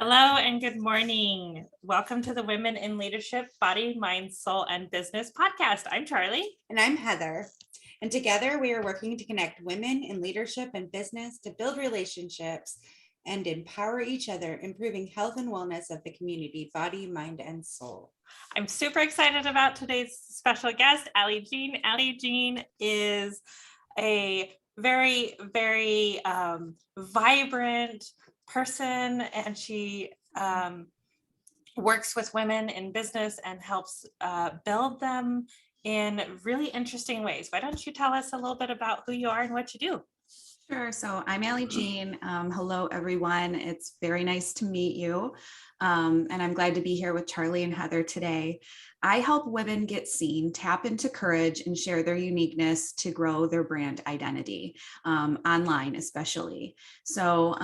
Hello and good morning. Welcome to the Women in Leadership, Body, Mind, Soul, and Business podcast. I'm Charlie. And I'm Heather. And together we are working to connect women in leadership and business to build relationships and empower each other, improving health and wellness of the community, body, mind, and soul. I'm super excited about today's special guest, Allie Jean. Allie Jean is a very, very vibrant person, and she works with women in business and helps build them in really interesting ways. Why don't you tell us a little bit about who you are and what you do? Sure. So I'm Allie Jean. Hello, everyone. It's very nice to meet you. And I'm glad to be here with Charlie and Heather today. I help women get seen, tap into courage, and share their uniqueness to grow their brand identity, online especially. So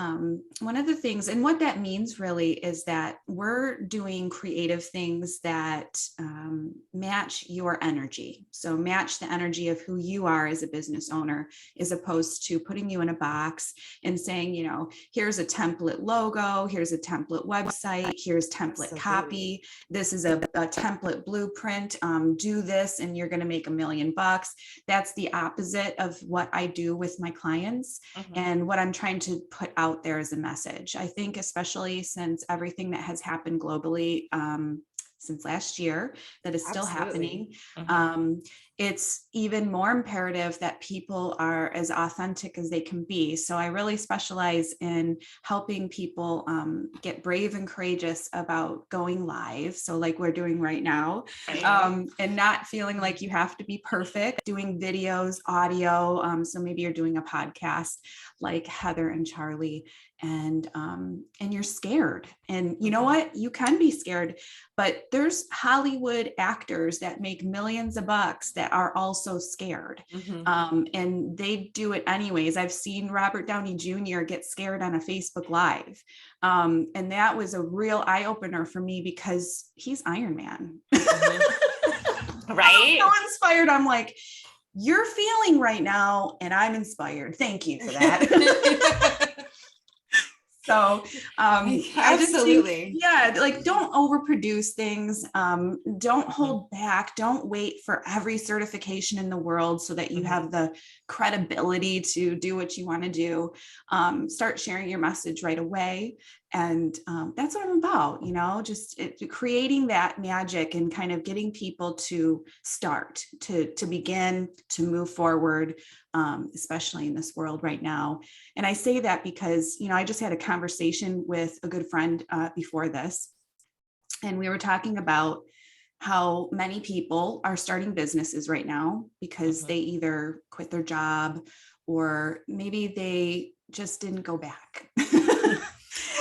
one of the things, and what that means really is that we're doing creative things that match your energy. So match the energy of who you are as a business owner, as opposed to putting you in a box and saying, you know, here's a template logo, here's a template website, here's template copy, this is a template blueprint, do this and you're going to make $1 million. That's the opposite of what I do with my clients and what I'm trying to put out there as a message. I think especially since everything that has happened globally since last year that is still happening, it's even more imperative that people are as authentic as they can be. So I really specialize in helping people get brave and courageous about going live. So like we're doing right now, and not feeling like you have to be perfect, doing videos, audio. So maybe you're doing a podcast like Heather and Charlie, and you're scared. And you know what? You can be scared, but there's Hollywood actors that make millions of bucks that are also scared. And they do it anyways. I've seen Robert Downey Jr. get scared on a Facebook Live. And that was a real eye opener for me because he's Iron Man. Right? I'm so inspired. I'm like, you're feeling right now, and I'm inspired. Thank you for that. So absolutely. Like don't overproduce things. Don't hold back. Don't wait for every certification in the world so that you have the credibility to do what you want to do. Start sharing your message right away. And that's what I'm about, you know, just creating that magic and kind of getting people to start, to begin, to move forward, especially in this world right now. And I say that because, you know, I just had a conversation with a good friend before this, and we were talking about how many people are starting businesses right now because they either quit their job or maybe they just didn't go back.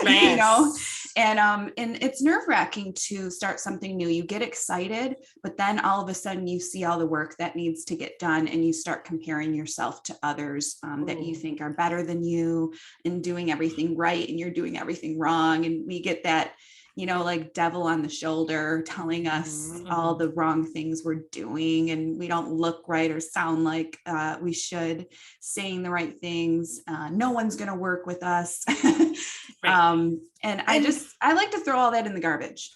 You know, and it's nerve-wracking to start something new. You get excited, but then all of a sudden you see all the work that needs to get done, and you start comparing yourself to others that you think are better than you and doing everything right, and you're doing everything wrong. And we get that, you know, like devil on the shoulder telling us all the wrong things we're doing, and we don't look right or sound like we should, saying the right things. No one's going to work with us. And I like to throw all that in the garbage.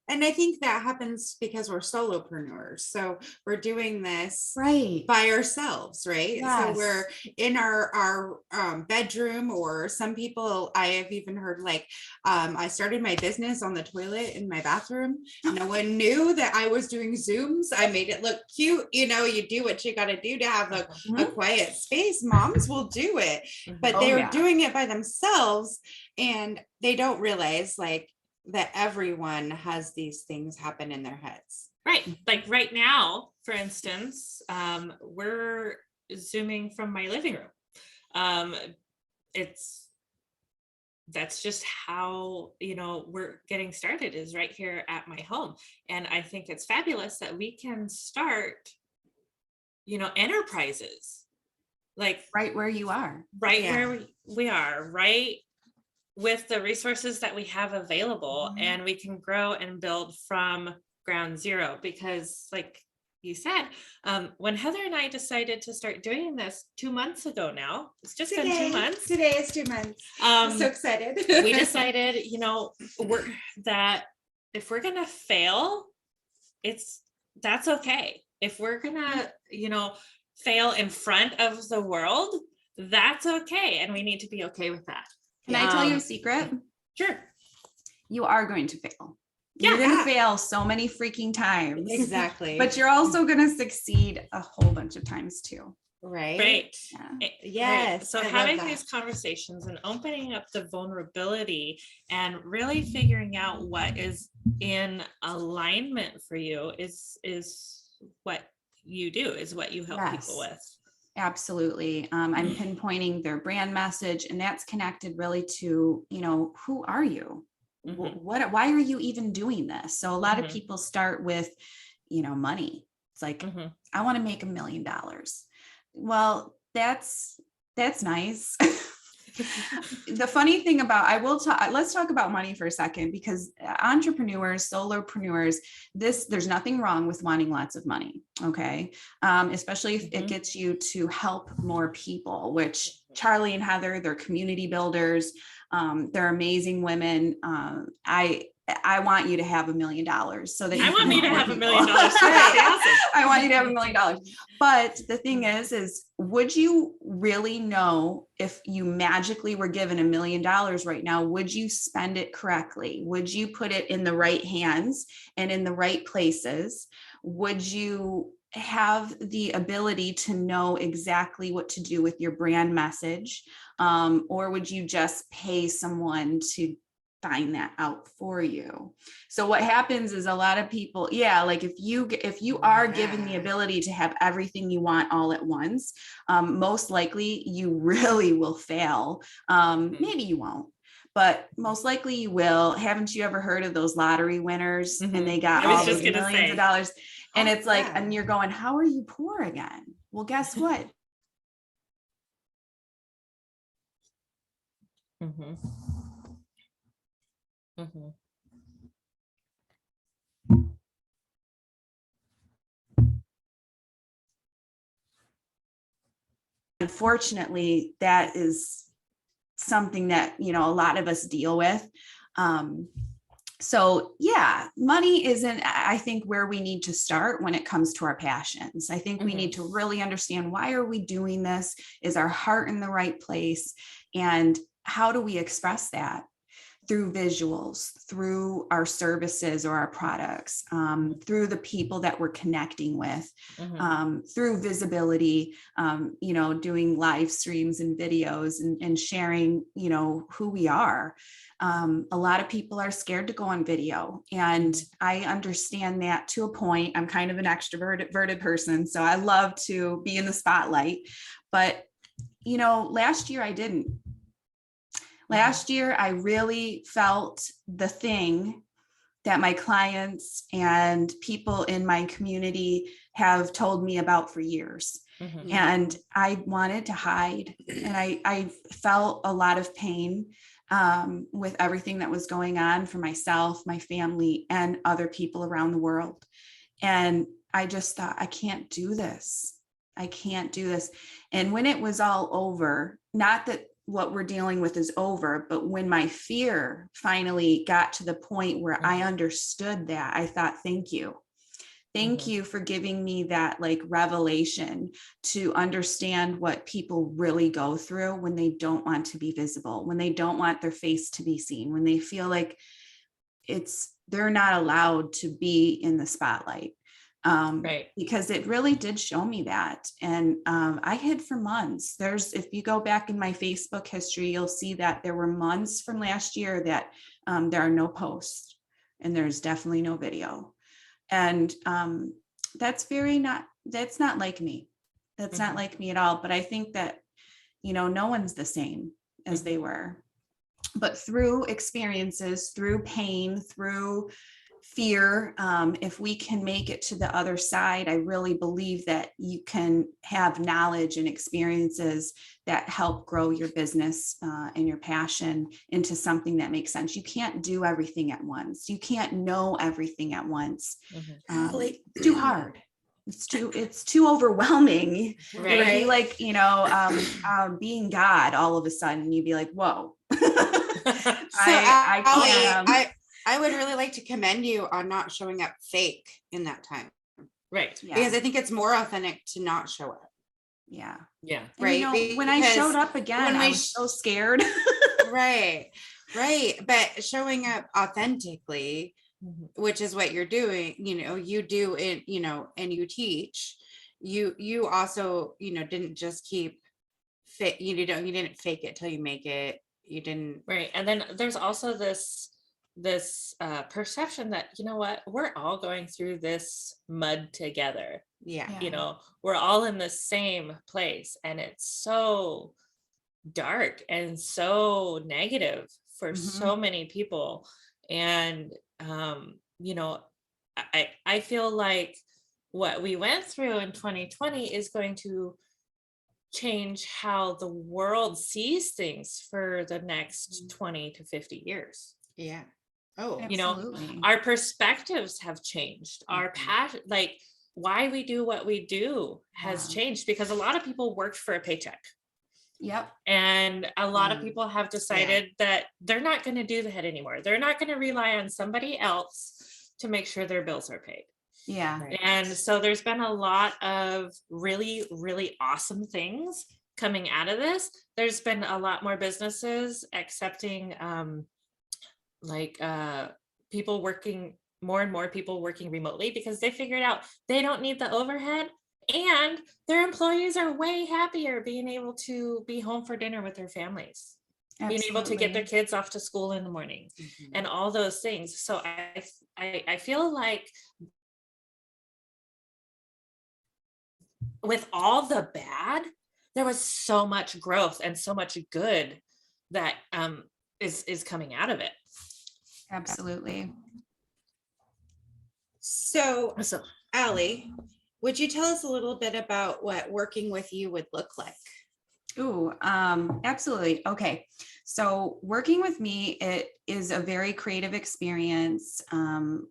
And I think that happens because we're solopreneurs. So we're doing this right by ourselves, right? Yes. So we're in our bedroom, or some people, I have even heard like, I started my business on the toilet in my bathroom. No one knew that I was doing Zooms. I made it look cute. You know, you do what you got to do to have a quiet space. Moms will do it, but they're doing it by themselves, and they don't realize like that everyone has these things happen in their heads. Right. Like right now, for instance, we're Zooming from my living room. That's just how, you know, we're getting started, is right here at my home. And I think it's fabulous that we can start, you know, enterprises like right where you are, where we are, right, with the resources that we have available, and we can grow and build from ground zero, because like you said, when Heather and I decided to start doing this 2 months ago now, it's just been 2 months. Today is 2 months. I'm so excited. We decided, that if we're gonna fail, that's okay. If we're gonna, fail in front of the world, that's okay. And we need to be okay with that. Can I tell you a secret? Sure. You are going to fail. You're going to fail so many freaking times. Exactly. But you're also going to succeed a whole bunch of times too. Right. Yeah. Yes. Right. So having these conversations and opening up the vulnerability and really figuring out what is in alignment for you is what you do, is what you help people with. Absolutely. I'm pinpointing their brand message, and that's connected really to, who are you? Why are you even doing this? So a lot of people start with, money. It's like, I want to make $1 million. Well, that's nice. The funny thing about, let's talk about money for a second, because entrepreneurs, solopreneurs, there's nothing wrong with wanting lots of money. Okay. Especially if it gets you to help more people, which Charlie and Heather, they're community builders. They're amazing women. I want you to have $1 million so that I want me to have $1 million. I want you to have $1 million. But the thing is would you really know if you magically were given $1 million right now? Would you spend it correctly? Would you put it in the right hands and in the right places? Would you have the ability to know exactly what to do with your brand message? Or would you just pay someone to find that out for you? So what happens is a lot of people, like if you are given the ability to have everything you want all at once, most likely you really will fail. Maybe you won't, but most likely you will. Haven't you ever heard of those lottery winners? And they got all those millions of dollars, and it's like, and you're going, how are you poor again? Well, guess what? Unfortunately, that is something that, a lot of us deal with. So money isn't, I think, where we need to start when it comes to our passions. I think we need to really understand, why are we doing this? Is our heart in the right place? And how do we express that? Through visuals, through our services or our products, through the people that we're connecting with, through visibility, doing live streams and videos and sharing, who we are. A lot of people are scared to go on video, and I understand that to a point. I'm kind of an extroverted person, so I love to be in the spotlight. But, last year I didn't. Last year, I really felt the thing that my clients and people in my community have told me about for years. And I wanted to hide. And I felt a lot of pain with everything that was going on for myself, my family, and other people around the world. And I just thought, I can't do this. I can't do this. And when it was all over, not that what we're dealing with is over, but when my fear finally got to the point where I understood that, I thought, thank you. Thank you for giving me that revelation to understand what people really go through when they don't want to be visible, when they don't want their face to be seen, when they feel like they're not allowed to be in the spotlight. Because it really did show me that. And I hid for months. If you go back in my Facebook history, you'll see that there were months from last year that there are no posts and there's definitely no video. And that's not like me. That's not like me at all. But I think that, no one's the same as they were. But through experiences, through pain, through fear, if we can make it to the other side, I really believe that you can have knowledge and experiences that help grow your business and your passion into something that makes sense. You can't do everything at once. You can't know everything at once. Too hard. it's too overwhelming. Right. It would be like, being God all of a sudden, you'd be like, whoa. I would really like to commend you on not showing up fake in that time. Right. Yeah. Because I think it's more authentic to not show up. Yeah. Yeah. And, Right. when I showed up again, I was so scared. Right. But showing up authentically, which is what you're doing, you do it, and you teach, you also, didn't just keep fit, you didn't fake it till you make it. You didn't. Right. And then there's also this perception that, we're all going through this mud together. Yeah. We're all in the same place, and it's so dark and so negative for so many people. And I feel like what we went through in 2020 is going to change how the world sees things for the next 20 to 50 years. Yeah. Oh, absolutely. Our perspectives have changed. Our passion, like why we do what we do, has changed, because a lot of people worked for a paycheck. Yep. And a lot of people have decided that they're not going to do that anymore. They're not going to rely on somebody else to make sure their bills are paid. Yeah. Right. And so there's been a lot of really, really awesome things coming out of this. There's been a lot more businesses accepting people working, more and more people working remotely, because they figured out they don't need the overhead, and their employees are way happier being able to be home for dinner with their families. Absolutely. Being able to get their kids off to school in the morning, and all those things. So I feel like with all the bad, there was so much growth and so much good that is coming out of it. Absolutely. So Allie, would you tell us a little bit about what working with you would look like? Ooh, absolutely. Okay. So working with me, it is a very creative experience. From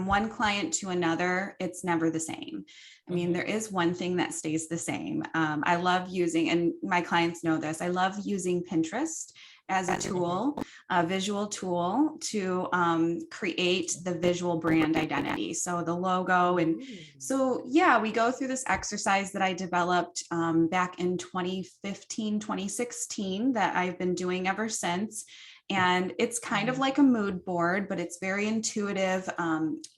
one client to another, it's never the same. I mean, there is one thing that stays the same. I love using, and my clients know this, I love using Pinterest as a tool, a visual tool to create the visual brand identity. So the logo. And so, yeah, we go through this exercise that I developed back in 2015, 2016 that I've been doing ever since. And it's kind of like a mood board, but it's very intuitive.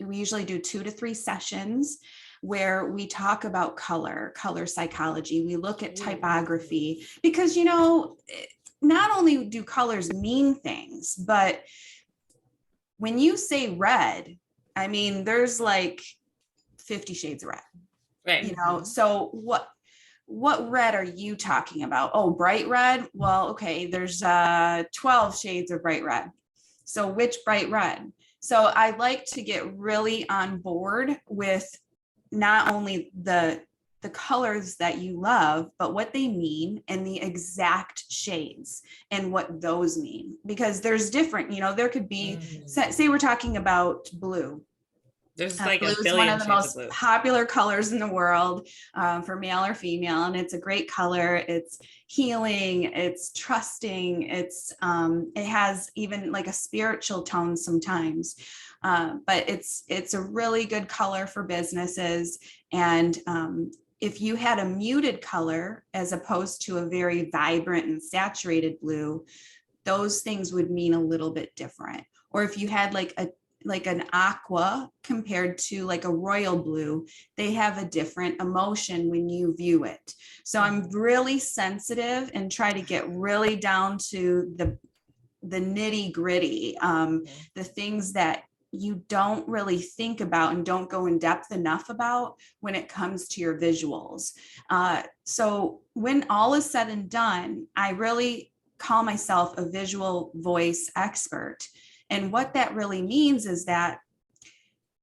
We usually do 2 to 3 sessions where we talk about color psychology. We look at typography, because, not only do colors mean things, but when you say red, I mean, there's like 50 shades of red, right? So what red are you talking about? Oh, bright red. Well, okay, there's 12 shades of bright red. So which bright red? So I like to get really on board with not only the colors that you love, but what they mean and the exact shades and what those mean, because there's different, there could be, say we're talking about blue. There's like blue is one of the most popular colors in the world for male or female, and it's a great color. It's healing, it's trusting, it has even like a spiritual tone sometimes, but it's a really good color for businesses. And if you had a muted color as opposed to a very vibrant and saturated blue, those things would mean a little bit different. Or if you had like an aqua compared to like a royal blue, they have a different emotion when you view it. So I'm really sensitive and try to get really down to the nitty gritty, the things that you don't really think about and don't go in depth enough about when it comes to your visuals. So when all is said and done, I really call myself a visual voice expert. And what that really means is that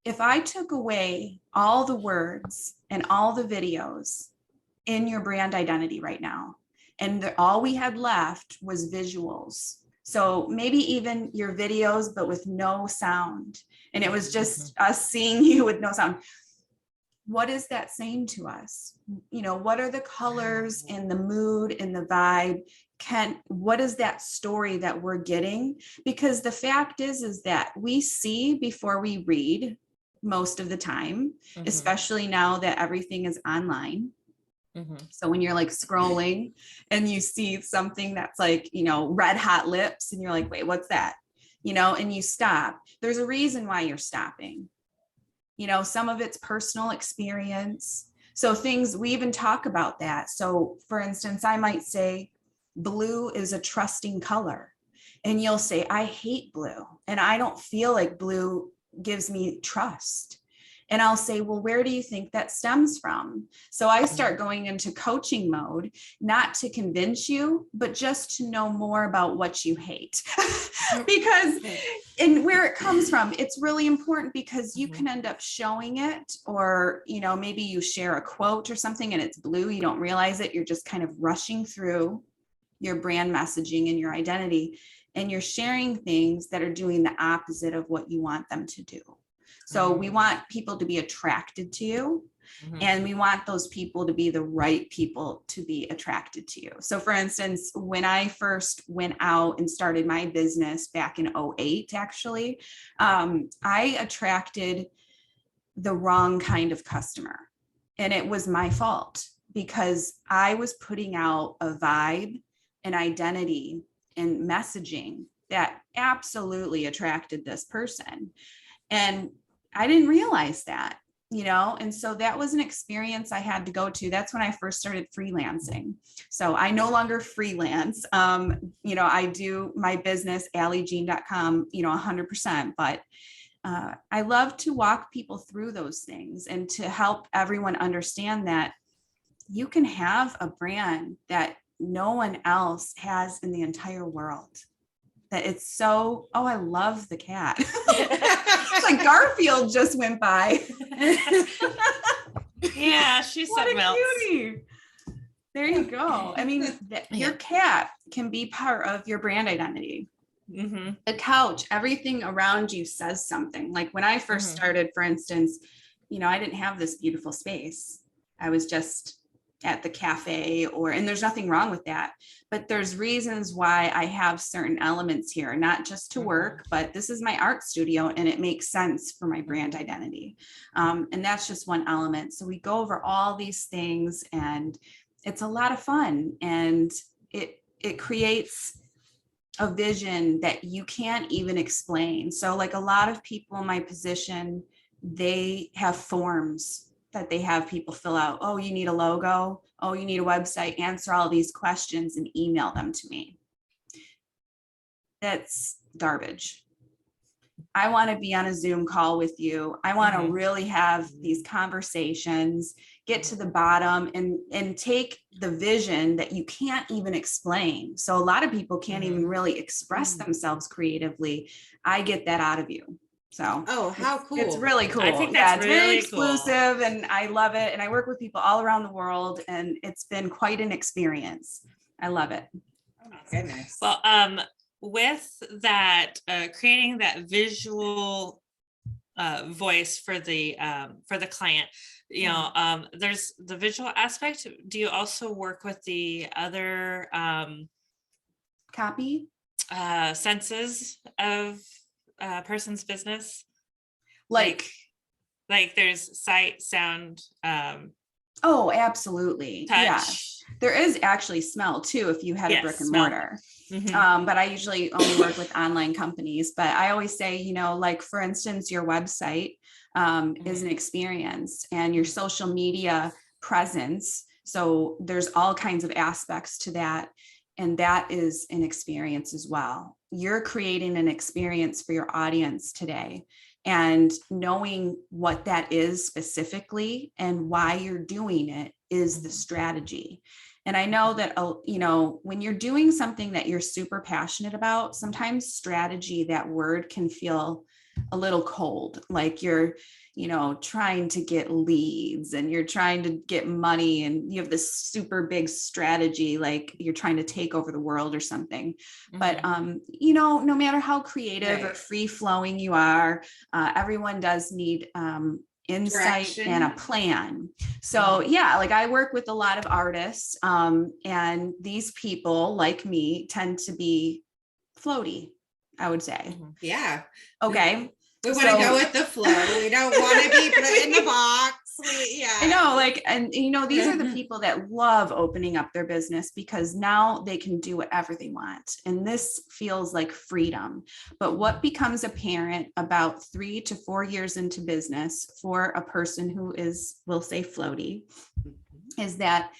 if I took away all the words and all the videos in your brand identity right now, and all we had left was visuals, so maybe even your videos, but with no sound, and it was just us seeing you with no sound, what is that saying to us? What are the colors and the mood and the vibe? What is that story that we're getting? Because the fact is that we see before we read most of the time, especially now that everything is online. So when you're like scrolling and you see something that's like, red hot lips and you're like, wait, what's that? And you stop. There's a reason why you're stopping. Some of it's personal experience. So we even talk about that. So for instance, I might say blue is a trusting color. And you'll say, I hate blue. And I don't feel like blue gives me trust. And I'll say, well, where do you think that stems from? So I start going into coaching mode, not to convince you, but just to know more about what you hate. Because, and where it comes from, it's really important, because you can end up showing it, or, maybe you share a quote or something and it's blue, you don't realize it. You're just kind of rushing through your brand messaging and your identity, and you're sharing things that are doing the opposite of what you want them to do. So we want people to be attracted to you, and we want those people to be the right people to be attracted to you. So for instance, when I first went out and started my business back in 2008, actually, I attracted the wrong kind of customer. And it was my fault, because I was putting out a vibe, an identity, and messaging that absolutely attracted this person. And I didn't realize that, and so that was an experience I had to go to. That's when I first started freelancing. So I no longer freelance. I do my business, AllieJean.com, 100%, but I love to walk people through those things and to help everyone understand that you can have a brand that no one else has in the entire world. That it's so, oh, I love the cat. It's like Garfield just went by. Yeah, she's what something a else. cutie. There you go. I mean, your cat can be part of your brand identity. The couch, everything around you says something. Like when I first started, for instance, I didn't have this beautiful space. I was just at the cafe, and there's nothing wrong with that, but there's reasons why I have certain elements here, not just to work, but this is my art studio and it makes sense for my brand identity. And that's just one element. So we go over all these things, and it's a lot of fun, and it creates a vision that you can't even explain. So like a lot of people in my position, they have forms that they have people fill out. Oh, you need a logo. Oh, you need a website. Answer all these questions and email them to me. That's garbage. I want to be on a Zoom call with you. I want to really have these conversations, get to the bottom, and take the vision that you can't even explain. So a lot of people can't even really express themselves creatively. I get that out of you. So, oh, how cool. It's really cool. I think that's it's really very cool. exclusive, and I love it. And I work with people all around the world, and it's been quite an experience. I love it. Oh my goodness. Well, with that, creating that visual voice for the client, there's the visual aspect. Do you also work with the other Copy? senses of a person's business? Like there's sight, sound, oh, absolutely. touch. Yeah. There is actually smell too, if you had a brick and mortar. But I usually only work with online companies. But I always say, like for instance, your website is an experience, and your social media presence. So there's all kinds of aspects to that. And that is an experience as well. You're creating an experience for your audience today, and knowing what that is specifically and why you're doing it is the strategy. And I know that, when you're doing something that you're super passionate about, sometimes strategy, that word can feel a little cold, like you're, trying to get leads and you're trying to get money and you have this super big strategy, like you're trying to take over the world or something. But, no matter how creative or free flowing you are, everyone does need insight Direction. and a plan. So yeah, like I work with a lot of artists, and these people like me tend to be floaty, I would say. Yeah. Okay. We want to go with the flow. We don't want to be put in the box. I know, like, and these are the people that love opening up their business because now they can do whatever they want. And this feels like freedom. But what becomes apparent about 3 to 4 years into business for a person who is, we'll say floaty, is that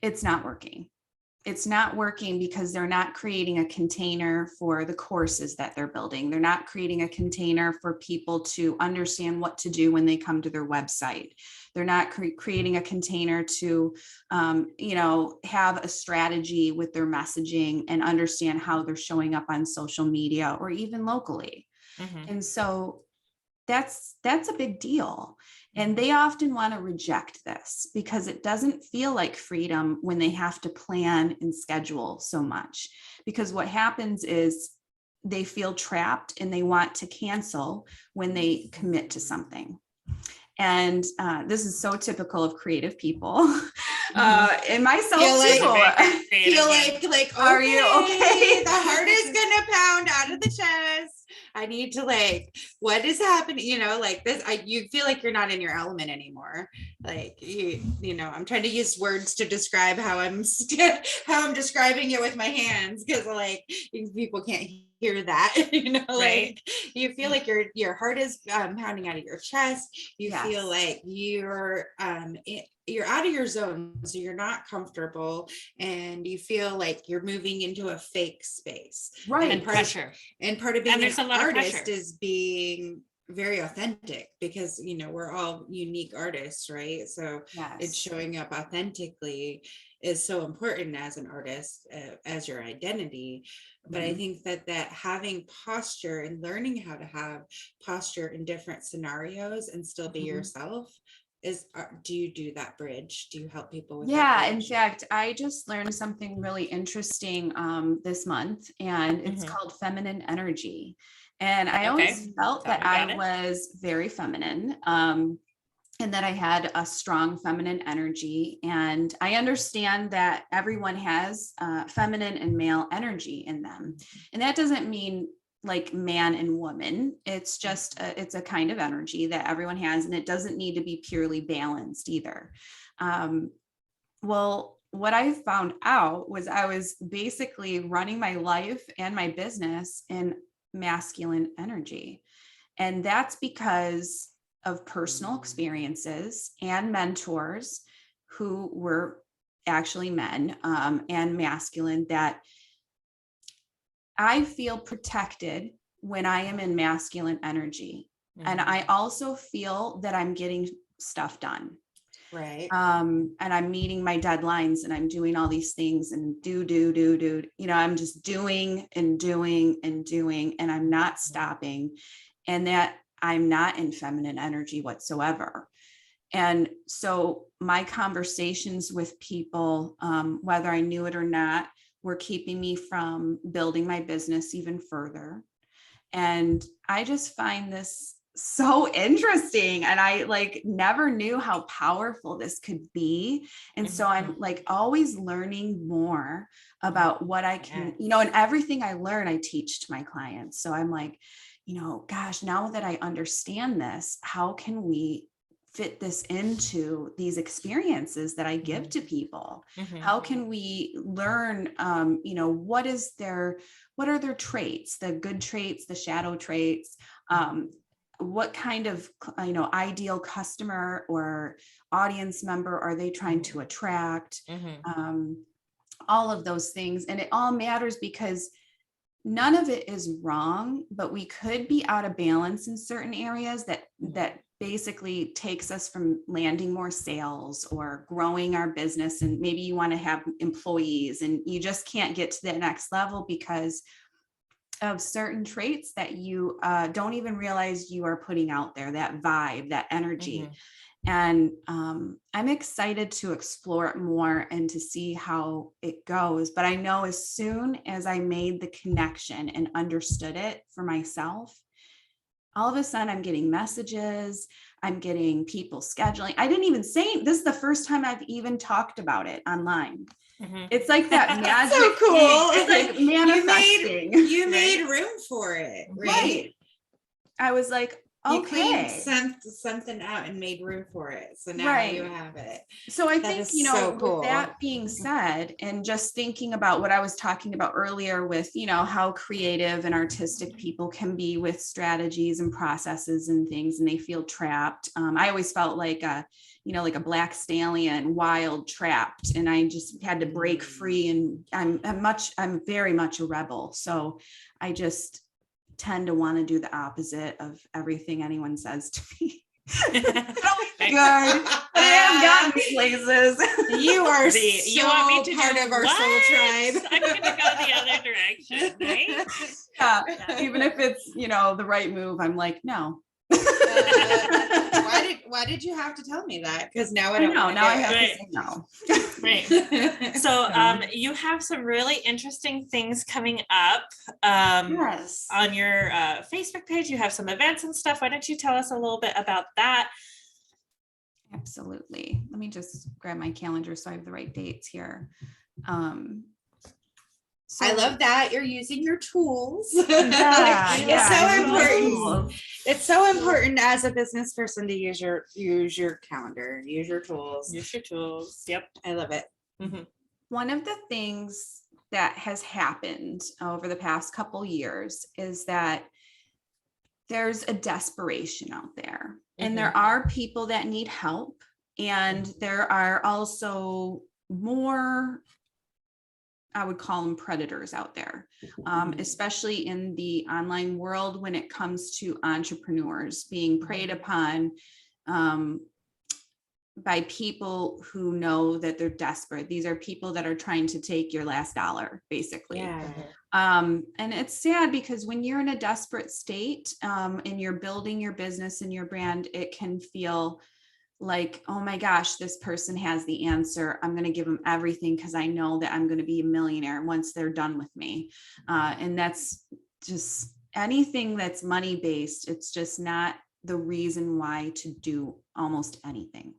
it's not working. It's not working because they're not creating a container for the courses that they're building. They're not creating a container for people to understand what to do when they come to their website. They're not creating a container to, have a strategy with their messaging and understand how they're showing up on social media or even locally. And so that's a big deal. And they often want to reject this because it doesn't feel like freedom when they have to plan and schedule so much. Because what happens is they feel trapped and they want to cancel when they commit to something. And this is so typical of creative people, and myself too. Feel like, are you okay? The heart is gonna pound out of the chest. I need to what is happening? This. You feel like you're not in your element anymore. Like I'm trying to use words to describe how I'm describing it with my hands because people can't hear that. Right. You feel like your heart is pounding out of your chest. You feel like you're out of your zone, so you're not comfortable, and you feel like you're moving into a fake space. Right. And pressure. And part of being an artist pressure. is being very authentic because we're all unique artists, right? So it's showing up authentically is so important as an artist, as your identity. But I think that having posture and learning how to have posture in different scenarios and still be yourself do you do that bridge? Do you help people with that bridge? In fact, I just learned something really interesting this month, and it's called feminine energy. And I always felt that I was very feminine, and that I had a strong feminine energy. And I understand that everyone has feminine and male energy in them. And that doesn't mean like man and woman. It's just it's a kind of energy that everyone has, and it doesn't need to be purely balanced either. Well, what I found out was I was basically running my life and my business in masculine energy. And that's because of personal experiences and mentors who were actually men and masculine, that I feel protected when I am in masculine energy. And I also feel that I'm getting stuff done. Right. And I'm meeting my deadlines and I'm doing all these things and I'm just doing and doing and doing, and I'm not stopping, and that I'm not in feminine energy whatsoever. And so my conversations with people, whether I knew it or not, were keeping me from building my business even further. And I just find this so interesting. And I never knew how powerful this could be. And so I'm always learning more about what I can, and everything I learn, I teach to my clients. So I'm like, gosh, now that I understand this, how can we fit this into these experiences that I give to people? How can we learn, what are their traits, the good traits, the shadow traits, what kind of, ideal customer or audience member are they trying to attract? All of those things. And it all matters because none of it is wrong, but we could be out of balance in certain areas that basically takes us from landing more sales or growing our business. And maybe you want to have employees and you just can't get to the next level because of certain traits that you don't even realize you are putting out there, that vibe, that energy. And I'm excited to explore it more and to see how it goes. But I know as soon as I made the connection and understood it for myself, all of a sudden I'm getting messages, I'm getting people scheduling. I didn't even say, this is the first time I've even talked about it online. It's like that magic. So cool. It's like manifesting. You made room for it, right? I was like, You okay. cleaned something out and made room for it. So now you have it. So I That think, is you know, so cool. with that being said, and just thinking about what I was talking about earlier with, you know, how creative and artistic people can be with strategies and processes and things, and they feel trapped. I always felt like you know, like a black stallion, wild, trapped, and I just had to break free. And I'm very much a rebel. So I just tend to want to do the opposite of everything anyone says to me. Good. I have gotten me places. You are you want me to part do of our what? soul tribe. I'm gonna go the other direction, right? Yeah. Even if it's, you know, the right move, I'm like, no. Why did you have to tell me that? Because now I don't know. Now I have to say no. Right. So you have some really interesting things coming up Yes. on your Facebook page. You have some events and stuff. Why don't you tell us a little bit about that? Absolutely. Let me just grab my calendar so I have the right dates here. So I love that you're using your tools. Yeah, It's so important. Tools. It's so important as a business person to use your calendar, use your tools. Use your tools. Yep. I love it. Mm-hmm. One of the things that has happened over the past couple years is that there's a desperation out there, and there are people that need help, and there are also more, I would call them predators out there, especially in the online world when it comes to entrepreneurs being preyed upon by people who know that they're desperate. These are people that are trying to take your last dollar, basically. Yeah. And it's sad because when you're in a desperate state and you're building your business and your brand, it can feel like, oh my gosh, this person has the answer. I'm going to give them everything because I know that I'm going to be a millionaire once they're done with me. And that's just anything that's money based. It's just not the reason why to do almost anything.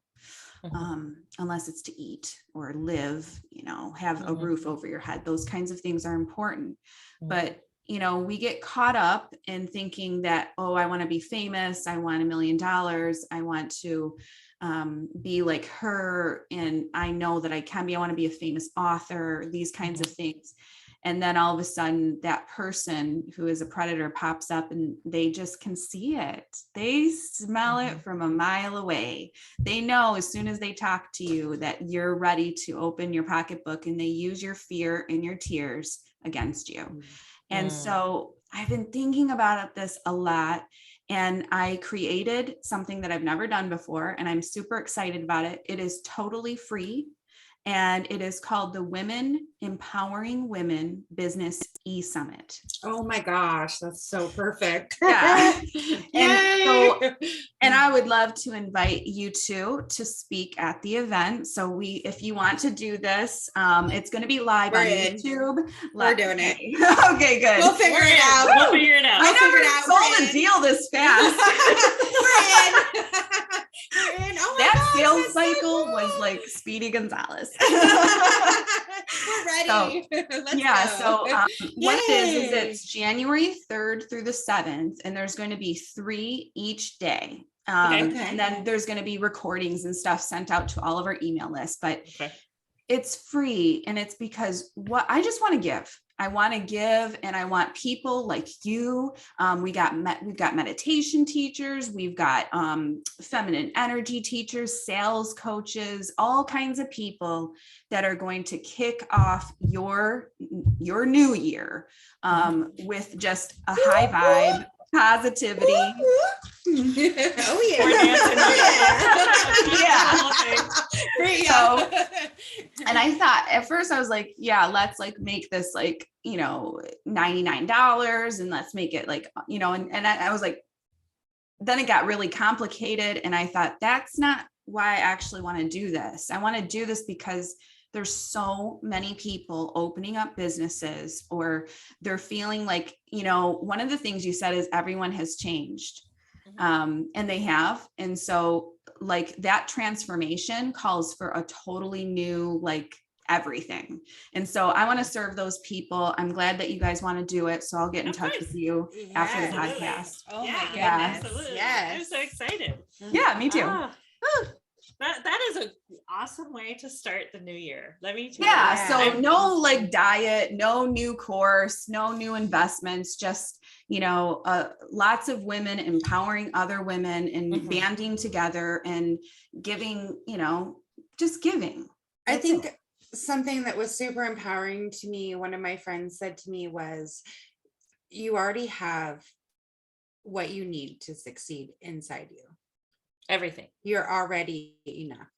Unless it's to eat or live, you know, have a roof over your head. Those kinds of things are important. But, you know, we get caught up in thinking that, oh, I want to be famous. I want $1 million. I want to be like her. And I know that I can be, I want to be a famous author, these kinds of things. And then all of a sudden that person who is a predator pops up and they just can see it. They smell it from a mile away. They know as soon as they talk to you that you're ready to open your pocketbook, and they use your fear and your tears against you. And so I've been thinking about this a lot, and I created something that I've never done before, and I'm super excited about it. It is totally free. And it is called the Women Empowering Women Business E-Summit. Oh my gosh, that's so perfect. Yeah. And I would love to invite you to speak at the event. So if you want to do this, it's going to be live on YouTube. We're doing it. Okay, good. We'll figure it out. We'll figure it out. I never sold a deal this fast. We're in. Oh my That gosh, sales that's so cycle cool. was like Speedy Gonzalez. We're ready. So what it is it's January 3rd through the 7th, and there's going to be 3 each day. And then there's going to be recordings and stuff sent out to all of our email lists, but it's free. And it's because I just want to give. I want to give, and I want people like you. We've got meditation teachers. We've got feminine energy teachers, sales coaches, all kinds of people that are going to kick off your new year with just a high vibe, positivity. Oh yeah. So, and I thought at first I was like, yeah, let's like make this like, you know, $99 and let's make it like, you know, and I was like, then it got really complicated. And I thought that's not why I actually want to do this. I want to do this because there's so many people opening up businesses, or they're feeling like, one of the things you said is everyone has changed. And they have. And so like that transformation calls for a totally new, like everything. And so I want to serve those people. I'm glad that you guys want to do it. So I'll get in touch with you after the podcast. Oh yeah, my goodness. Absolutely. Yes. I'm so excited. Yeah, me too. That is an awesome way to start the new year. Let me tell Yeah. you. So no like diet, no new course, no new investments, just, lots of women empowering other women and banding together and giving, just giving. I think something that was super empowering to me, one of my friends said to me was, you already have what you need to succeed inside you. Everything. You're already enough.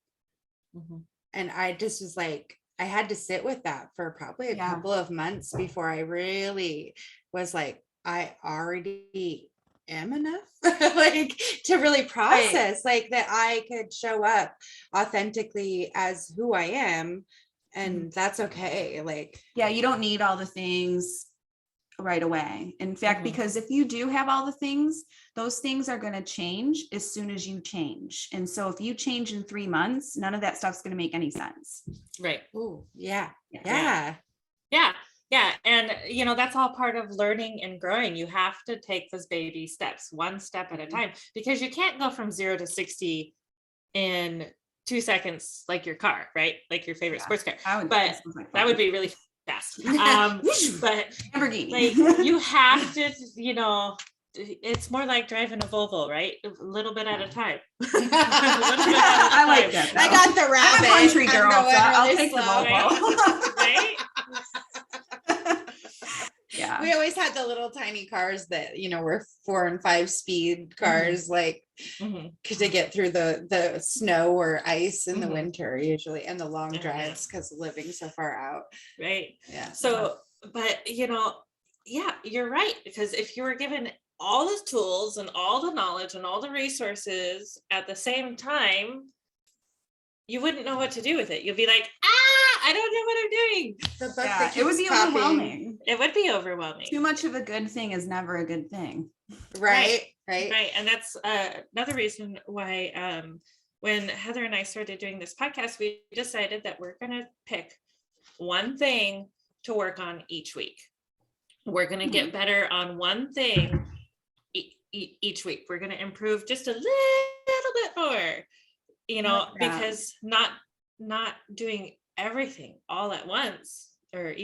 And I just was like, I had to sit with that for probably a couple of months before I really was like, I already am enough, like to really process like that I could show up authentically as who I am. And that's okay. Like, yeah, you don't need all the things right away. In fact, because if you do have all the things, those things are going to change as soon as you change. And so if you change in 3 months, none of that stuff's going to make any sense. Right. oh yeah. And that's all part of learning and growing. You have to take those baby steps, one step at a time, because you can't go from 0 to 60 in 2 seconds, like your car, right? Like your favorite sports car. But that would be really fast. But Lamborghini. like you have to, it's more like driving a Volvo, right? A little bit at a time. I like that. I got the rabbit. I'm a country girl, so I'll really take the slow. Volvo. Right? Yeah. We always had the little tiny cars that, were 4 and 5 speed cars, like to get through the snow or ice in the winter usually, and the long drives because living so far out. Right. Yeah. So, but you're right. Because if you were given all the tools and all the knowledge and all the resources at the same time, you wouldn't know what to do with it. You'll be like, I don't know what I'm doing. The book that it would be keeps popping. overwhelming. It would be overwhelming. Too much of a good thing is never a good thing. Right. And that's another reason why when Heather and I started doing this podcast, we decided that we're going to pick one thing to work on each week. We're going to get better on one thing each week. We're going to improve just a little bit more, because not doing everything all at once, or it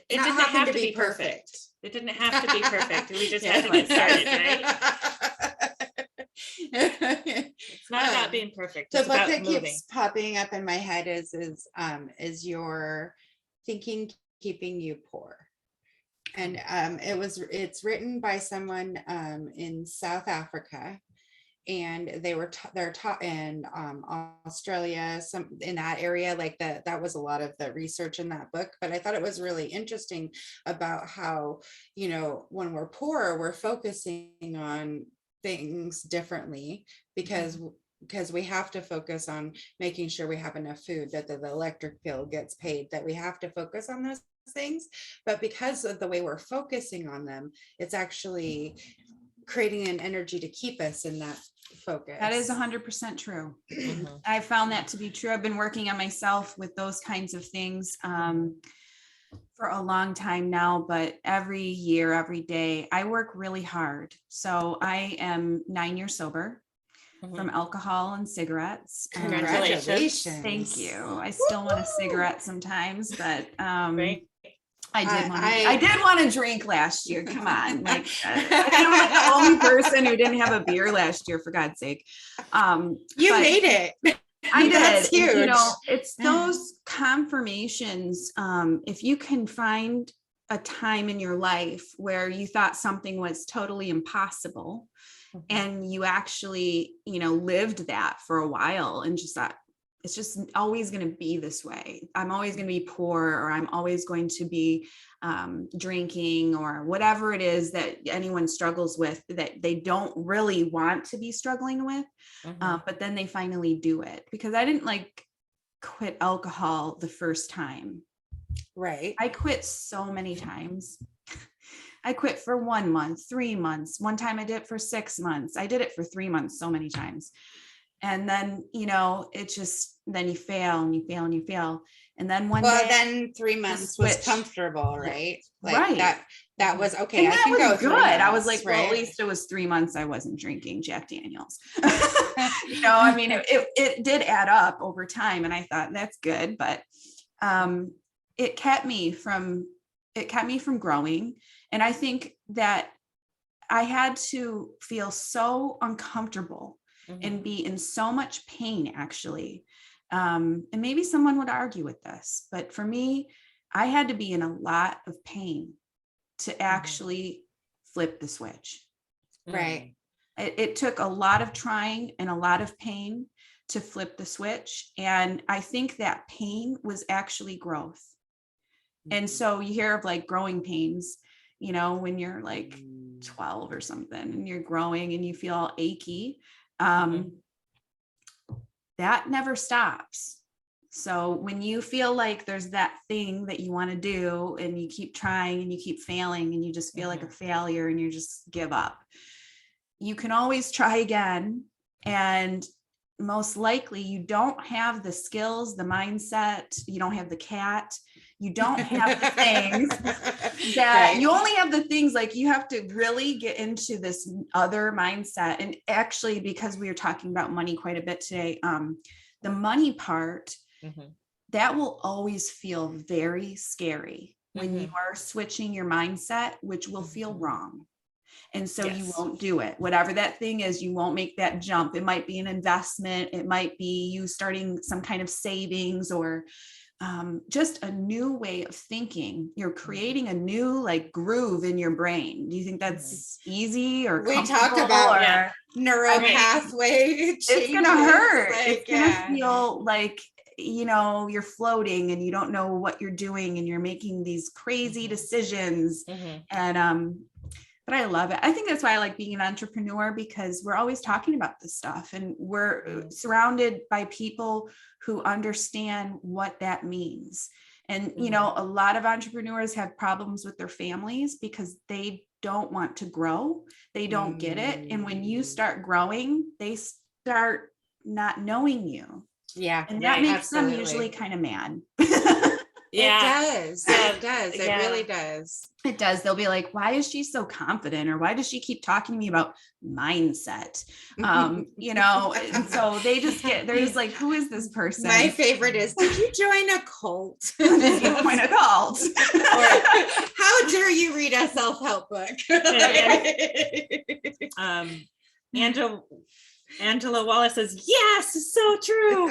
didn't have to be perfect. It didn't have to be perfect. We just had to get started, right? It's not about being perfect. The it's book about that moving. keeps popping up in my head is Your Thinking Keeping You Poor. And it's written by someone in South Africa, and they're taught in Australia, some in that area, like that was a lot of the research in that book. But I thought it was really interesting about how, when we're poor, we're focusing on things differently, because we have to focus on making sure we have enough food, that the electric bill gets paid, that we have to focus on those things. But because of the way we're focusing on them, it's actually creating an energy to keep us in that focus. That is 100% true. I found that to be true. I've been working on myself with those kinds of things for a long time now, but every year, every day, I work really hard. So I am 9 years sober from alcohol and cigarettes. Congratulations. Thank you. I still want a cigarette sometimes, but Right. I did want to drink last year. Come on. Like, I'm like the only person who didn't have a beer last year, for God's sake. You made it. I did. That's huge. It's those confirmations. If you can find a time in your life where you thought something was totally impossible, and you actually, lived that for a while and just thought, it's just always going to be this way. I'm always going to be poor, or I'm always going to be drinking, or whatever it is that anyone struggles with that they don't really want to be struggling with. But then they finally do it, because I didn't quit alcohol the first time. Right. I quit so many times. I quit for 1 month, 3 months. One time I did it for 6 months. I did it for 3 months so many times. And then, it just, then you fail and you fail and you fail. And then one day. Then 3 months was comfortable, right? Like right. that was okay. And I that can was go 3 good. months, I was like, well, right? at least it was 3 months. I wasn't drinking Jack Daniels. I mean, it did add up over time. And I thought that's good, but it kept me from growing. And I think that I had to feel so uncomfortable and be in so much pain, actually. And maybe someone would argue with this, but for me, I had to be in a lot of pain to actually flip the switch. Right. It took a lot of trying and a lot of pain to flip the switch. And I think that pain was actually growth. And so you hear of like growing pains, when you're like 12 or something and you're growing and you feel all achy. That never stops. So when you feel like there's that thing that you want to do and you keep trying and you keep failing and you just feel like a failure and you just give up, you can always try again. And most likely you don't have the skills, the mindset, you don't have the cat, you don't have the things that you only have the things like you have to really get into this other mindset. And actually, because we were talking about money quite a bit today, the money part, that will always feel very scary when you are switching your mindset, which will feel wrong. And so you won't do it. Whatever that thing is, you won't make that jump. It might be an investment. It might be you starting some kind of savings or just a new way of thinking. You're creating a new like groove in your brain. Do you think that's easy or we talk about neural pathway? It's going to hurt. It's going to feel like, you're floating and you don't know what you're doing and you're making these crazy decisions. And, but I love it. I think that's why I like being an entrepreneur, because we're always talking about this stuff and we're surrounded by people who understand what that means. And, a lot of entrepreneurs have problems with their families because they don't want to grow. They don't get it. And when you start growing, they start not knowing you. Yeah. And that makes them usually kind of mad. It does. It does. It really does. It does. They'll be like, why is she so confident? Or why does she keep talking to me about mindset? And so they just they're just like, who is this person? My favorite is, did you join a cult? Did you join a cult? Or, how dare you read a self-help book? Angela Wallace says, yes, it's so true.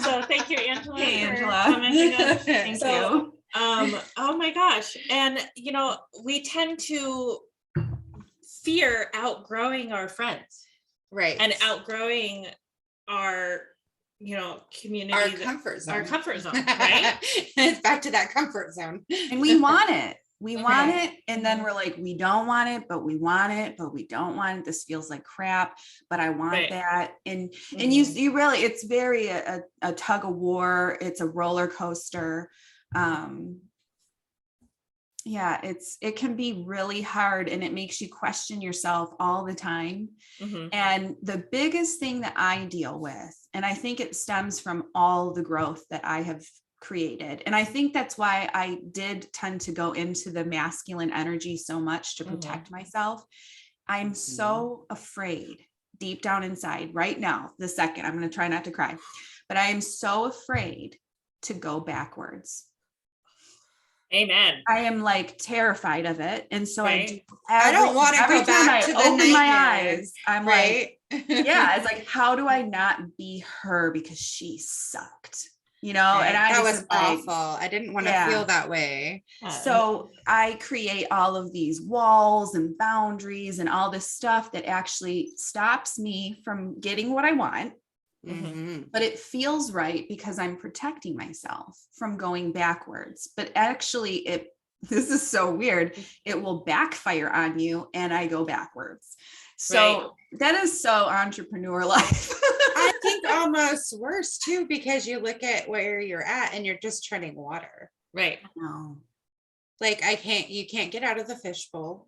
So thank you, Angela. Hey, Angela. Thank you. Oh my gosh. And, we tend to fear outgrowing our friends. Right. And outgrowing our, community. Our comfort zone. Our comfort zone, right? It's back to that comfort zone. And we want it. We want it. And then we're like, we don't want it, but we want it, but we don't want it. This feels like crap, but I want that. And you really, it's very a tug of war. It's a roller coaster. It can be really hard and it makes you question yourself all the time. And the biggest thing that I deal with, and I think it stems from all the growth that I have created. And I think that's why I did tend to go into the masculine energy so much to protect myself. I'm so afraid deep down inside right now, the second, I'm going to try not to cry, but I am so afraid to go backwards. Amen. I am like terrified of it. And so I don't want to go back to the nightmare. My eyes, I'm like, it's like, how do I not be her because she sucked? And that was awful. I didn't want to feel that way. So I create all of these walls and boundaries and all this stuff that actually stops me from getting what I want. But it feels right because I'm protecting myself from going backwards. But actually this is so weird. It will backfire on you and I go backwards. So that is so entrepreneur life. I think almost worse too, because you look at where you're at and you're just treading water. Right. No. Like you can't get out of the fishbowl.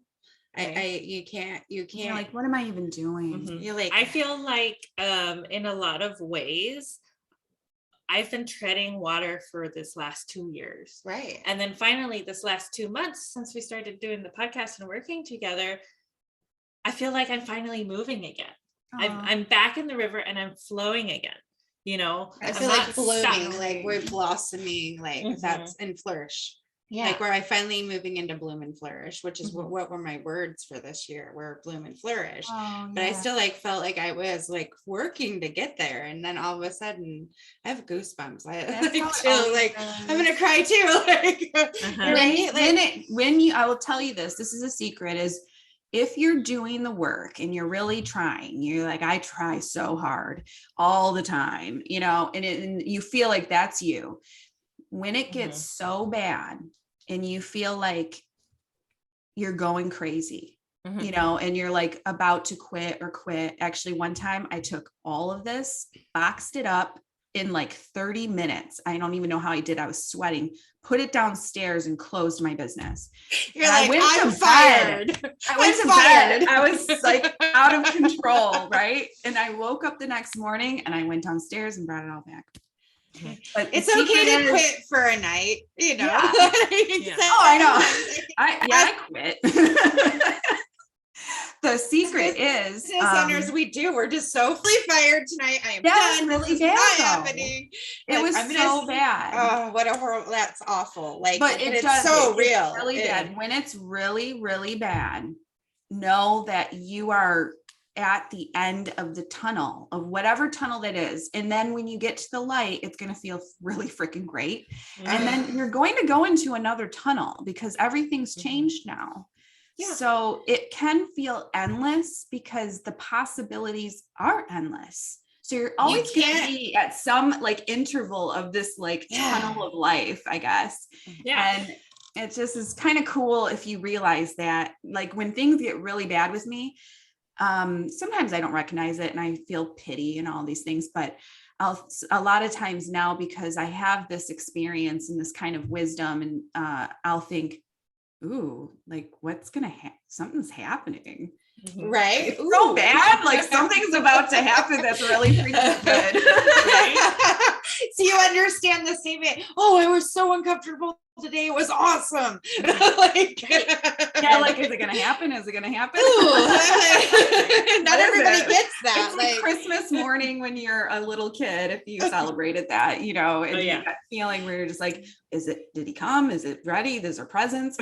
Right. You can't. You're like, what am I even doing? Mm-hmm. You're like, I feel like in a lot of ways, I've been treading water for this last 2 years. right. And then finally, this last 2 months, since we started doing the podcast and working together, I feel like I'm finally moving again. I'm back in the river and I'm flowing again. You know, I feel I'm like not blooming, stuck. like we're blossoming, like Mhm. that's in flourish. Yeah. Like where I finally moving into bloom and flourish, which is Mhm. what were my words for this year, were bloom and flourish. Oh, But I yeah. still like felt like I was like working to get there, and then all of a sudden I have goosebumps. I That's how like, it too, always like is. I'm gonna cry too. Like, Uh-huh. right? When you, I will tell you this is a secret, is if you're doing the work and you're really trying, you're like, I try so hard all the time, you know, and you feel like that's you. When it gets so bad and you feel like you're going crazy, Mhm. you know, and you're like about to quit. Actually, one time I took all of this, boxed it up in like 30 minutes. I don't even know how I did. I was sweating, put it downstairs and closed my business. You're And I like, went I'm to fired. I went I'm to fired. bed. I was like out of control, right? And I woke up the next morning and I went downstairs and brought it all back. But It's the secret okay to is- quit for a night, you know. Yeah. Yeah. Oh, I know. I quit. The secret is Business owners, we do. We're just so fired tonight. I am That was done. really This is bad, not though. happening. it Like, was I'm so gonna- bad. Oh, what a horrible! That's awful. Like, But it's does, so it's real. really bad. When it's really, really bad, know that you are at the end of the tunnel, of whatever tunnel that is. And then when you get to the light, it's going to feel really freaking great. And then you're going to go into another tunnel because everything's changed now. Yeah. So it can feel endless because the possibilities are endless. So you're always going to can't- be at some like interval of this like tunnel of life, I guess. Yeah. And it just is kind of cool if you realize that, like when things get really bad with me, sometimes I don't recognize it and I feel pity and all these things, but a lot of times now, because I have this experience and this kind of wisdom, and I'll think, ooh, like what's going to something's happening. Right? It's so bad. Like something's about to happen that's really freaking good. Right? So you understand the statement. Oh, I was so uncomfortable today. It was awesome. Like, Yeah, like is it gonna happen? Is it gonna happen? Ooh. Not What is everybody it? gets that. It's like Christmas morning when you're a little kid, if you celebrated that, you know, and Oh, yeah. you that feeling where you're just like, did he come? Is it ready? These are presents.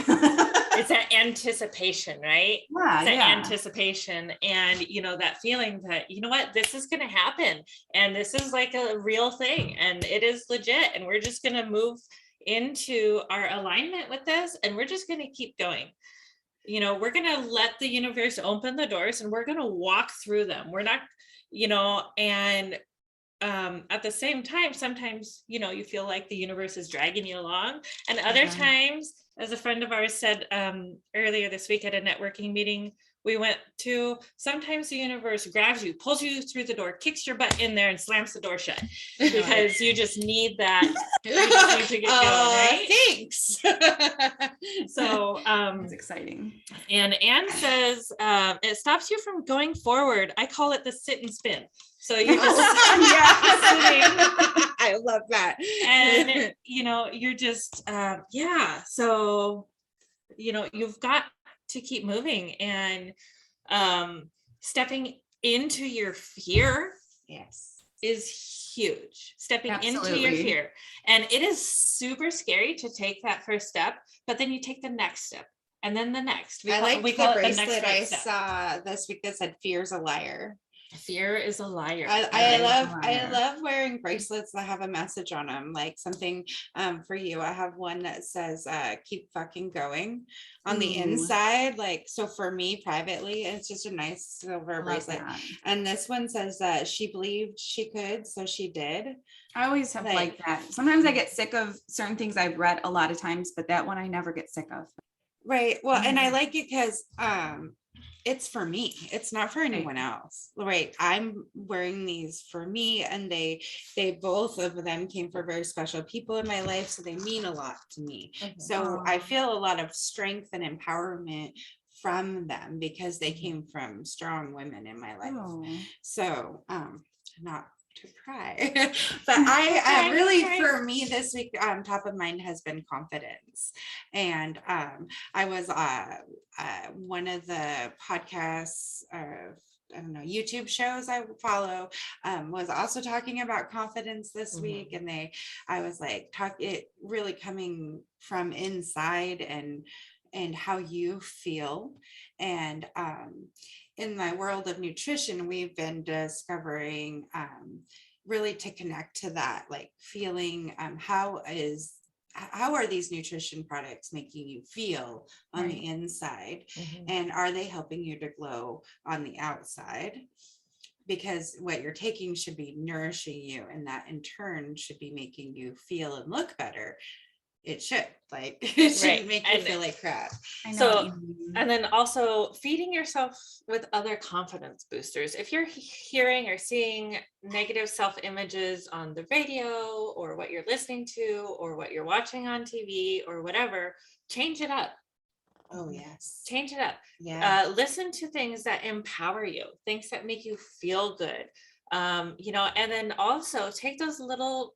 It's that anticipation, right? Yeah, It's that yeah. anticipation, and you know, that feeling that, you know what, this is going to happen, and this is like a real thing, and it is legit, and we're just going to move into our alignment with this, and we're just going to keep going. You know, we're going to let the universe open the doors, and we're going to walk through them. We're not, you know, and at the same time, sometimes, you know, you feel like the universe is dragging you along, and other times, as a friend of ours said earlier this week at a networking meeting we went to, sometimes the universe grabs you, pulls you through the door, kicks your butt in there, and slams the door shut because you just need that. You just need to get going, right? Thanks. So, It's exciting. and Anne says it stops you from going forward. I call it the sit and spin. So you're just sitting, I love that. and you know, you're just so you know, you've got to keep moving, and stepping into your fear Yes. is huge. Stepping into your Absolutely. fear, and it is super scary to take that first step, but then you take the next step, and then the next. I like we the call it bracelet right I step. saw this week that said "Fear's a liar." Fear is a liar. I liar. love wearing bracelets that have a message on them, like something for you. I have one that says keep fucking going on the Ooh. inside. Like, so for me privately, it's just a nice silver Love bracelet. that. And this one says she believed she could, so she did. I always have Like- like that. Sometimes I get sick of certain things I've read a lot of times, but that one I never get sick of. Right. Well, and I Mm. like it because it's for me. It's not for anyone else. Right. I'm wearing these for me, and they both of them came for very special people in my life. So they mean a lot to me. So I feel a lot of strength and empowerment from them because they came from strong women in my life. So not to cry, but I really, for me this week, top of mind has been confidence. And I was one of the podcasts, I don't know, YouTube shows I follow, was also talking about confidence this week. And I was like, it really coming from inside and how you feel. And in my world of nutrition, we've been discovering really to connect to that, like feeling, how are these nutrition products making you feel on the inside? And are they helping you to glow on the outside? Because what you're taking should be nourishing you, and that in turn should be making you feel and look better. It should, like, it shouldn't make you feel like crap. So, and then also feeding yourself with other confidence boosters. If you're hearing or seeing negative self-images on the radio, or what you're listening to, or what you're watching on TV, or whatever, change it up. Oh, yes. Change it up. Yeah. Listen to things that empower you, things that make you feel good. You know, and then also take those little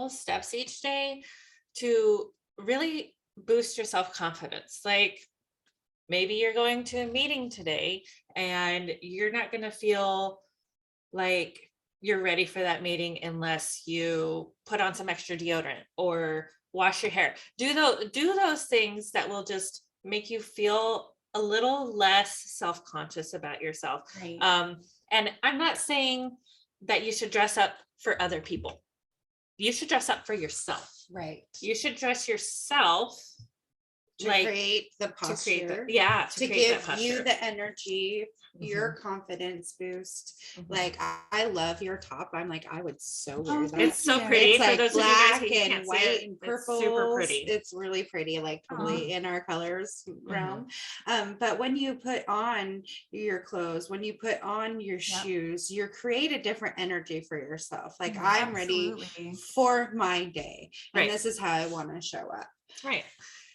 steps each day to really boost your self-confidence. Like, maybe you're going to a meeting today and you're not going to feel like you're ready for that meeting unless you put on some extra deodorant or wash your hair. Do those things that will just make you feel a little less self-conscious about yourself. Right. And I'm not saying that you should dress up for other people. You should dress up for yourself. Right. You should dress yourself to create the posture. To give you the energy, your confidence boost. Like, I love your top. I'm like, I would so wear that. It's so pretty. It's for like those black of you guys who and can't white see it, and purple. It's super pretty. It's really pretty, like totally in our colors realm. But when you put on your clothes, when you put on your shoes, you create a different energy for yourself. Like, I'm ready for my day, and this is how I want to show up. Right.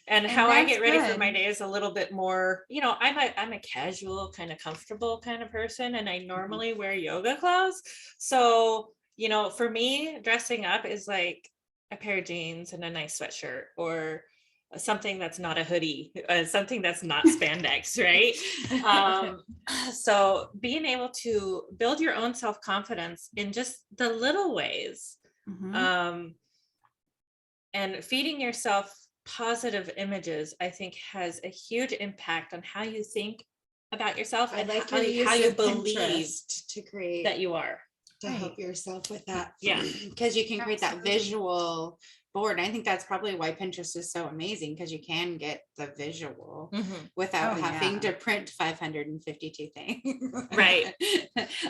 And how I get ready for my day is a little bit more, you know, I'm a casual, kind of comfortable kind of person, and I normally wear yoga clothes. So, you know, for me, dressing up is like a pair of jeans and a nice sweatshirt, or something that's not a hoodie, something that's not spandex, right? So being able to build your own self-confidence in just the little ways, and feeding yourself positive images, I think, has a huge impact on how you think about yourself and like how you believe to create that you are. To help yourself with that. Yeah. Because you can create that visual board. And I think that's probably why Pinterest is so amazing, because you can get the visual without having to print 552 things. Right.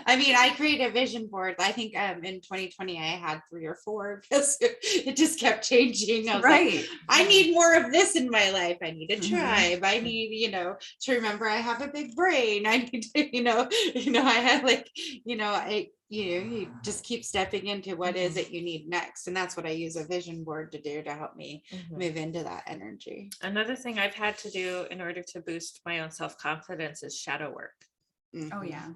I mean, I create a vision board. I think in 2020 I had 3 or 4 because it just kept changing. I was like, I need more of this in my life. I need a tribe. I need, you know, to remember I have a big brain. I need to, you know, I have like, you know, you just keep stepping into what is it you need next. And that's what I use a vision board to do, to help me move into that energy. Another thing I've had to do in order to boost my own self-confidence is shadow work. Oh yeah.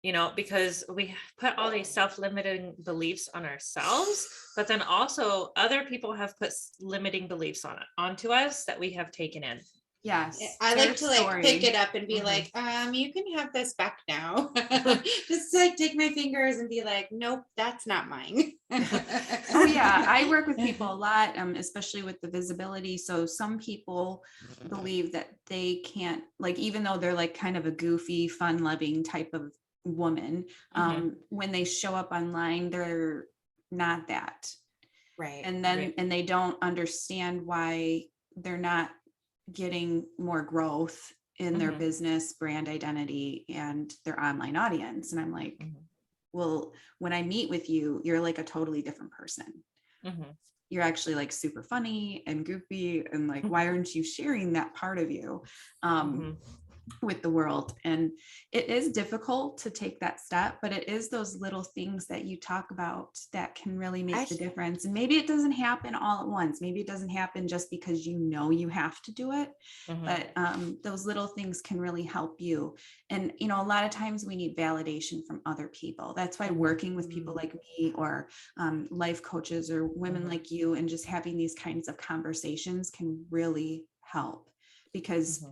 You know, because we put all these self-limiting beliefs on ourselves, but then also other people have put limiting beliefs onto us that we have taken in. Yes. I like to like pick it up and be like, you can have this back now. Just like take my fingers and be like, nope, that's not mine. Oh yeah. I work with people a lot, especially with the visibility. So some people believe that they can't, like, even though they're like kind of a goofy, fun loving type of woman, when they show up online, they're not that. Right. And then, and they don't understand why they're not getting more growth in their business, brand identity, and their online audience. And I'm like, well, when I meet with you, you're like a totally different person. You're actually like super funny and goofy, and like, why aren't you sharing that part of you? with the world. And it is difficult to take that step, but it is those little things that you talk about that can really make the difference. And maybe it doesn't happen all at once. Maybe it doesn't happen just because you have to do it, but those little things can really help you. And, a lot of times we need validation from other people. That's why working with people like me, or life coaches, or women like you, and just having these kinds of conversations can really help. Because,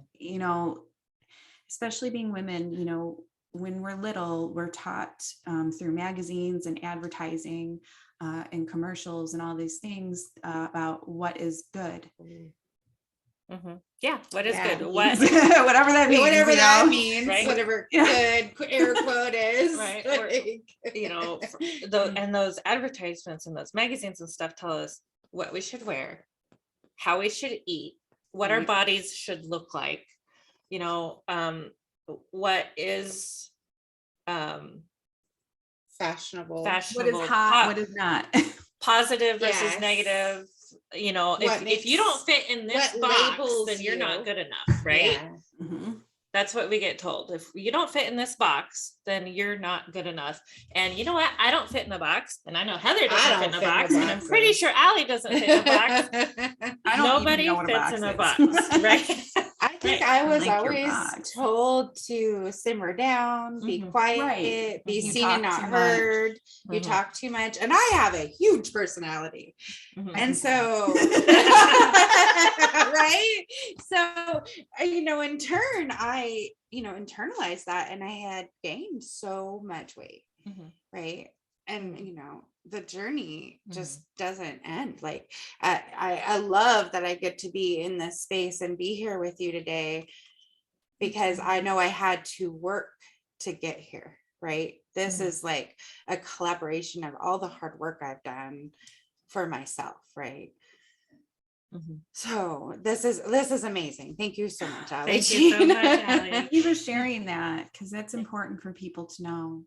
especially being women, when we're little, we're taught through magazines and advertising and commercials and all these things about what is good. Yeah, what is good? What whatever that means. Whatever that means. Right? Whatever good air quote is. Right. Or, and those advertisements and those magazines and stuff tell us what we should wear, how we should eat, what our bodies should look like, what is fashionable, what is hot, what is not, positive versus negative. If you don't fit in this box, then you're not good enough, right? That's what we get told. If you don't fit in this box, then you're not good enough. And you know what? I don't fit in the box, and I know Heather doesn't fit in the box, and I'm pretty sure Allie doesn't fit in the box. Nobody fits in a box, right? I think I was always told to simmer down, be quiet, be seen and not heard. You talk too much. And I have a huge personality. And so, right? So, in turn, I, internalized that, and I had gained so much weight, right? And, the journey just doesn't end. Like, I love that I get to be in this space and be here with you today, because I know I had to work to get here, right? This is like a collaboration of all the hard work I've done for myself, right? So this is amazing. Thank you so much, Allie. Thank you so much, Allie. Thank you for sharing that, because that's important for people to know.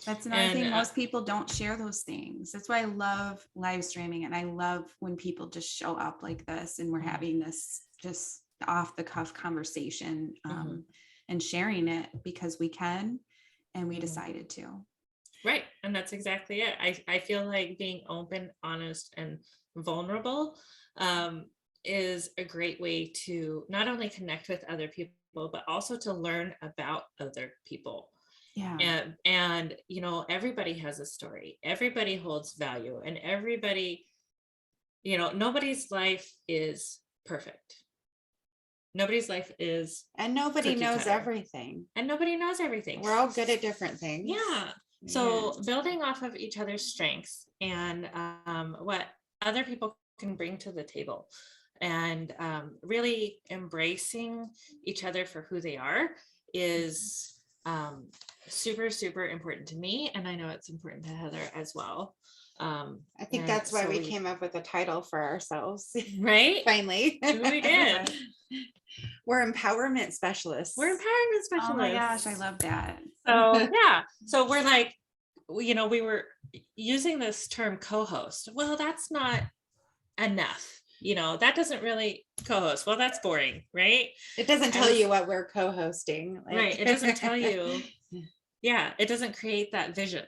That's another thing. Most people don't share those things. That's why I love live streaming, and I love when people just show up like this, and we're having this just off the cuff conversation and sharing it because we can, and we decided to. Right. And that's exactly it. I feel like being open, honest, and vulnerable is a great way to not only connect with other people, but also to learn about other people. Yeah. And everybody has a story. Everybody holds value, and everybody, nobody's life is perfect. Nobody's life is, and nobody knows everything. And nobody knows everything. We're all good at different things. Yeah. So building off of each other's strengths and what other people can bring to the table, and really embracing each other for who they are is super, super important to me. And I know it's important to Heather as well. I think that's why we came up with a title for ourselves. Right? Finally. We did. We're empowerment specialists. Oh my gosh, I love that. So yeah. So we're like, we were using this term co-host. Well, that's not enough. That doesn't really co-host. Well, that's boring, right? It doesn't tell you what we're co-hosting. Right. It doesn't tell you. Yeah. It doesn't create that vision.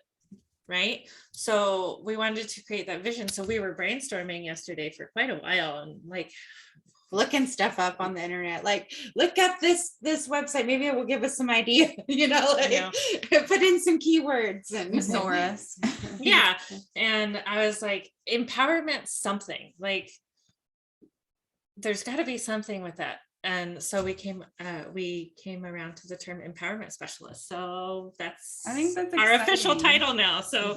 Right. So we wanted to create that vision. So we were brainstorming yesterday for quite a while, and like looking stuff up on the internet, like look up this website, maybe it will give us some idea, put in some keywords and thesaurus. Yeah. And I was like, empowerment something, like there's got to be something with that. And so we came around to the term empowerment specialist. So I think that's our official title now. So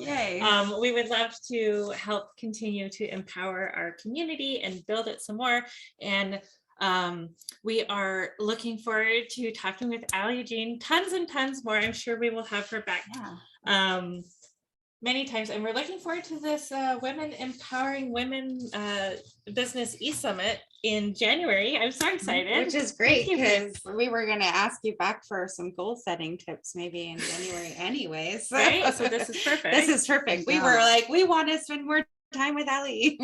we would love to help continue to empower our community and build it some more. And we are looking forward to talking with Allie Jean tons and tons more. I'm sure we will have her back many times. And we're looking forward to this Women Empowering Women Business E-Summit in January. I'm so excited. Which is great, because we were going to ask you back for some goal setting tips maybe in January anyways. Right? So this is perfect. This is perfect. We were like, we want to spend more time with Allie.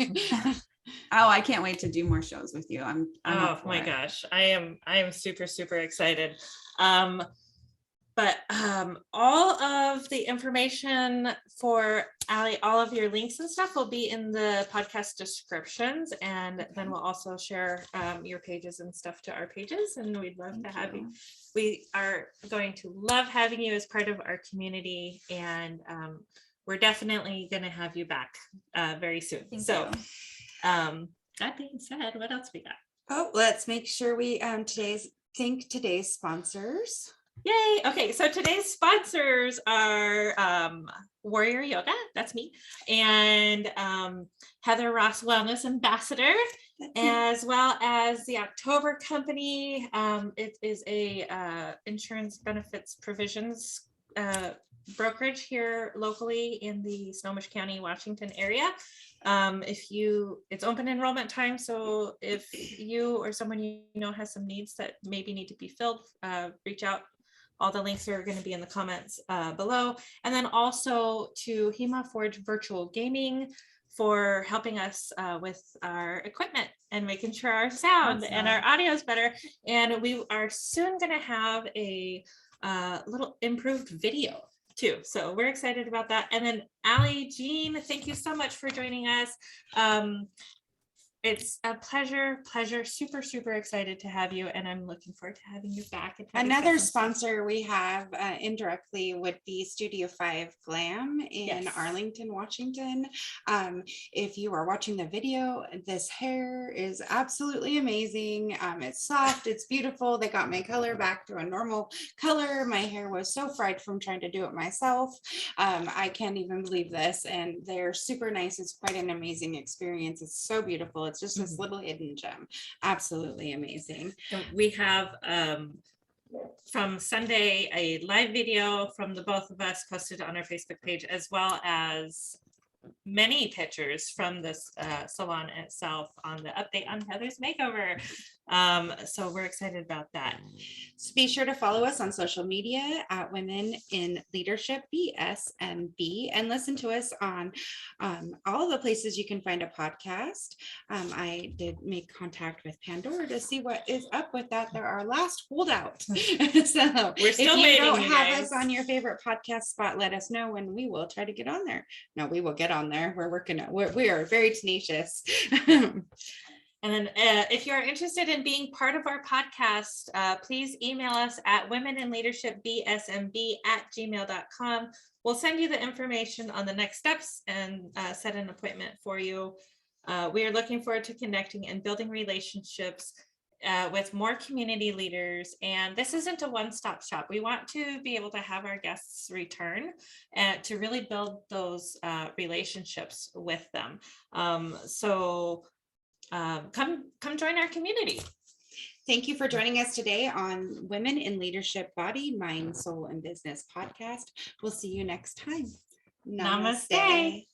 Oh, I can't wait to do more shows with you. I'm up for my it. gosh, I am super, super excited. But all of the information for Allie, all of your links and stuff will be in the podcast descriptions. And then we'll also share your pages and stuff to our pages. And we'd love to have you. We are going to love having you as part of our community. And we're definitely going to have you back very soon. Thank so you. That being said, what else we got? Oh, let's make sure we thank today's sponsors. Yay. Okay, so today's sponsors are Warrior Yoga, that's me, and Heather Ross Wellness Ambassador, as well as the October Company. It is a insurance benefits provisions brokerage here locally in the Snohomish County, Washington area. It's open enrollment time, so if you or someone you know has some needs that maybe need to be filled, reach out. All the links are going to be in the comments below. And then also to HEMA Forge Virtual Gaming for helping us with our equipment and making sure our sound and our audio is better. And we are soon going to have a little improved video too. So we're excited about that. And then Allie, Jean, thank you so much for joining us. It's a pleasure, super, super excited to have you. And I'm looking forward to having you back. Another sponsor we have indirectly would be Studio 5 Glam in Arlington, Washington. If you are watching the video, this hair is absolutely amazing. It's soft, it's beautiful. They got my color back to a normal color. My hair was so fried from trying to do it myself. I can't even believe this. And they're super nice. It's quite an amazing experience. It's so beautiful. It's just this little hidden gem. Absolutely amazing. We have from Sunday a live video from the both of us posted on our Facebook page, as well as many pictures from this salon itself on the update on Heather's makeover. So we're excited about that. So be sure to follow us on social media at Women in Leadership BMSB and listen to us on all the places you can find a podcast. I did make contact with Pandora to see what is up with that. They're our last holdout. So we're still if you don't waiting, have us on your favorite podcast spot, let us know and we will try to get on there. No, we will get on there. We're working on we are very tenacious. And then if you're interested in being part of our podcast, please email us at womeninleadershipbsmb@gmail.com. We'll send you the information on the next steps and set an appointment for you. We are looking forward to connecting and building relationships with more community leaders. And this isn't a one-stop shop. We want to be able to have our guests return and to really build those relationships with them. Come join our community. Thank you for joining us today on Women in Leadership Body, Mind, Soul, and Business podcast. We'll see you next time. Namaste.